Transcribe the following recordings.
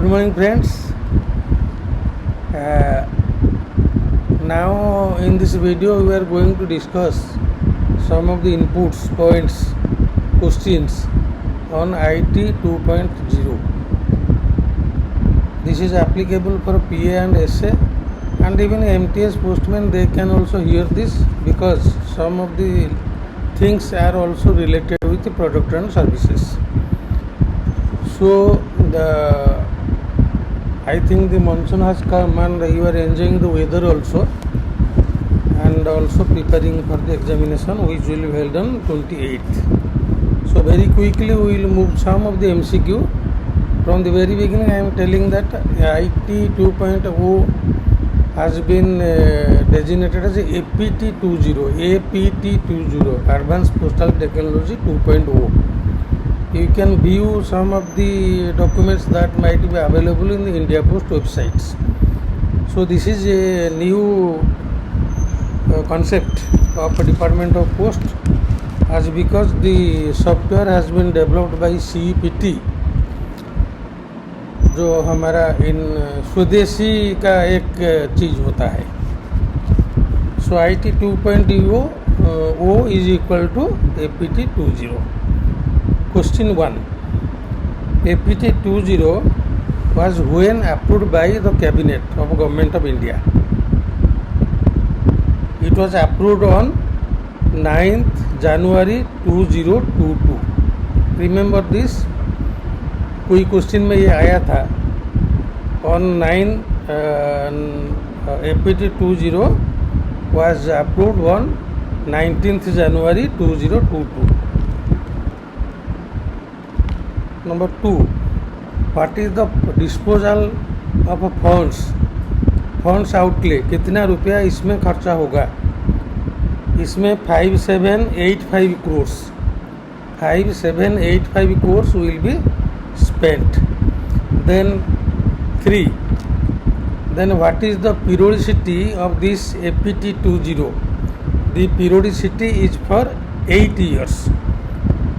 Good morning, friends. Now in this video we are going to discuss some of the inputs, points, questions on IT 2.0. This is applicable for PA and SA, and even MTS postmen, they can also hear this because some of the things are also related with the product and services. So I think the monsoon has come and you are enjoying the weather also, and also preparing for the examination which will be held on 28th. So very quickly we will move some of the MCQ. From the very beginning I am telling that IT 2.0 has been designated as APT 20, Advanced Postal Technology 2.0. You can view some of the documents that might be available in the India Post websites. So this is a new concept of Department of Post, as because the software has been developed by CEPT, जो हमारा इन स्वदेशी का एक चीज़ होता है. So IT 2.0 is equal to APT 20. Question 1. APT 20 was when approved by the Cabinet of Government of India. It was approved on 9th January 2022. Remember this? कोई question में ये आया था on 9 APT 20 was approved on 19th January 2022. Number 2. What is the disposal of funds outlay, कितना रुपया इसमें खर्चा होगा? इसमें 5785 crores 5785 crores will be spent. Then 3. Then what is the periodicity of this APT 20? The periodicity is for 8 years.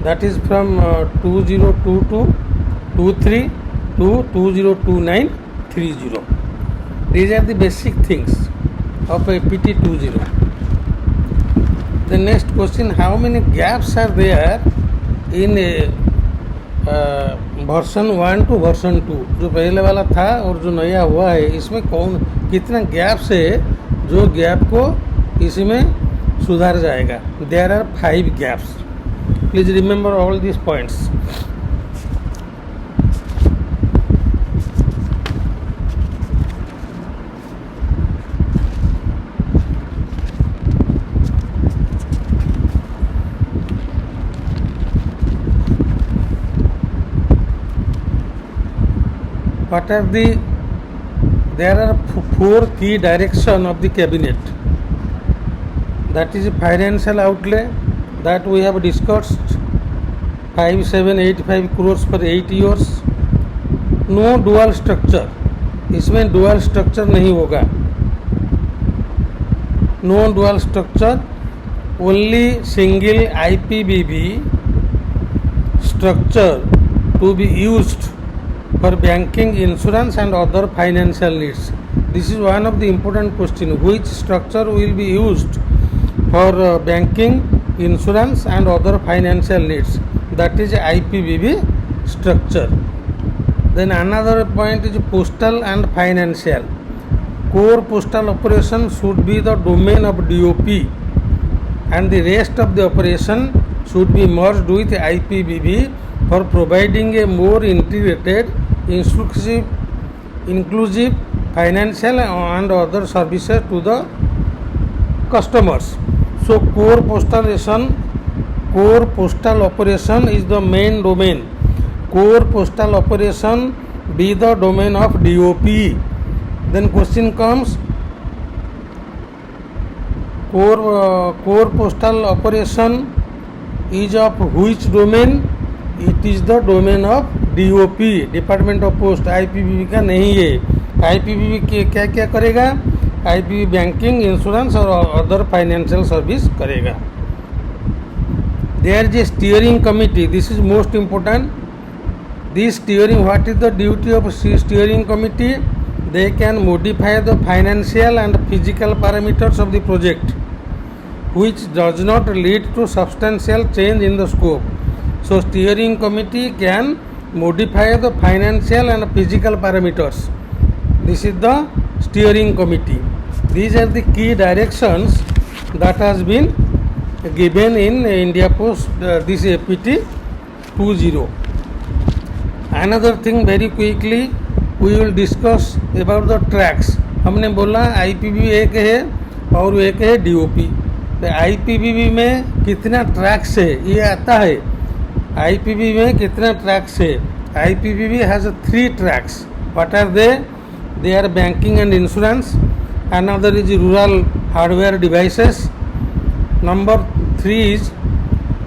That is from 2022-23 to 2029-30. These are the basic things of APT 20. The next question, how many gaps are there in version 1 to version 2? जो पहले वाला था और जो नया हुआ है, इसमें कितना गैप्स है जो गैप को इसमें सुधार जाएगा? There are 5 gaps. Please remember all these points. What are there are 4 key direction of the cabinet. That is financial outlay, that we have discussed, 5785 crores for 8 years. No dual structure, इसमें dual structure नहीं होगा. No dual structure, only single IPBB structure to be used for banking, insurance and other financial needs. This is one of the important question. Which structure will be used for banking, insurance and other financial needs? That is IPBB structure. Then another point is postal and financial. Core postal operation should be the domain of DOP, and the rest of the operation should be merged with IPBB for providing a more integrated, inclusive financial and other services to the customers. So core postal operation is the main domain. Core postal operation be the domain of DOP. Then question comes, core postal operation is of which domain? It is the domain of DOP, department of post. IPBB का नहीं है. IPBB क्या क्या करेगा? IPBB banking, insurance और other financial service करेगा. There is a steering committee. This is most important. This steering, what is the duty of steering committee? They can modify the financial and physical parameters of the project, which does not lead to substantial change in the scope. So steering committee can modify the financial and physical parameters. This is the steering committee. These are the key directions that has been given in India Post this APT 20. Another thing very quickly we will discuss about the tracks. हमने बोला IPV एक है और एक है DOP. तो IPV में कितना ट्रैक्स है ये आता है. IPV में कितना ट्रैक्स है. IPV has 3 tracks. What are they? They are banking and insurance. Another is rural hardware devices. Number 3 is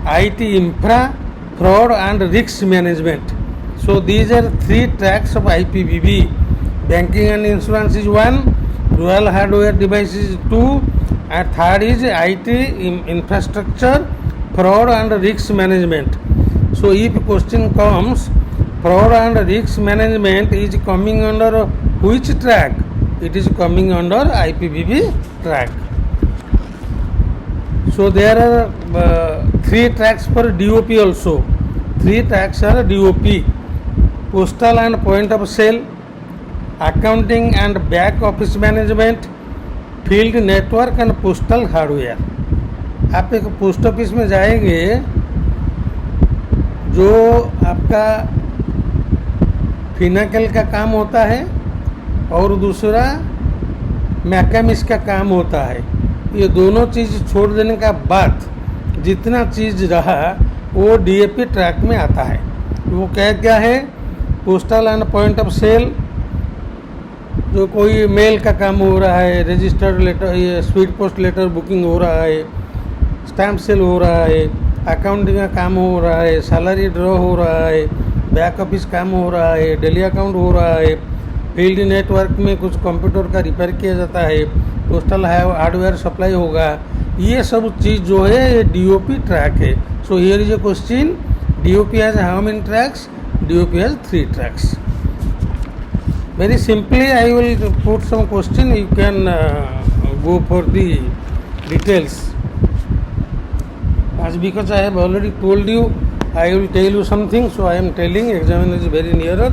IT infra, fraud and risk management. So these are 3 tracks of IPVB. Banking and insurance is 1, rural hardware devices is 2, and third is IT infrastructure, fraud and risk management. So if question comes, fraud and risk management is coming under which track? It is coming under IPVB track. So there are 3 tracks for DOP also. 3 tracks are DOP. Postal and point of sale, accounting and back office management, field network and postal hardware. आप एक post office में जाएंगे, जो आपका फिनाकल का काम होता है और दूसरा मैकेमिस का काम होता है. ये दोनों चीज़ छोड़ देने का बाद जितना चीज़ रहा वो DAP ट्रैक में आता है. वो क्या है? Postal and point of sale, जो कोई मेल का काम हो रहा है, रजिस्टर्ड लेटर, ये स्पीड पोस्ट लेटर बुकिंग हो रहा है, स्टैम्प सेल हो रहा है, अकाउंटिंग का काम हो रहा है, सैलरी ड्रॉ हो रहा है, बैक ऑफिस काम हो रहा है, डेली अकाउंट हो रहा है, फील्ड नेटवर्क में कुछ कंप्यूटर का रिपेयर किया जाता है, पोस्टल हार्डवेयर सप्लाई होगा. ये सब चीज़ जो है ये DOP ट्रैक है. So here is a question, DOP has how many tracks? DOP has 3 tracks. Very simply I will put some question, you can go for the details. As because I have already told you, I will tell you something, so I am telling, examiner is very nearer.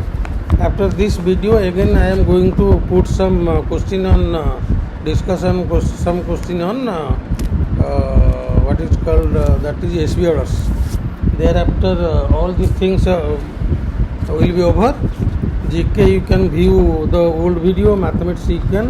After this video again I am going to put some question on discussion, some question on what is called that is SB orders. Thereafter all these things will be over. GK you can view the old video, mathematics you can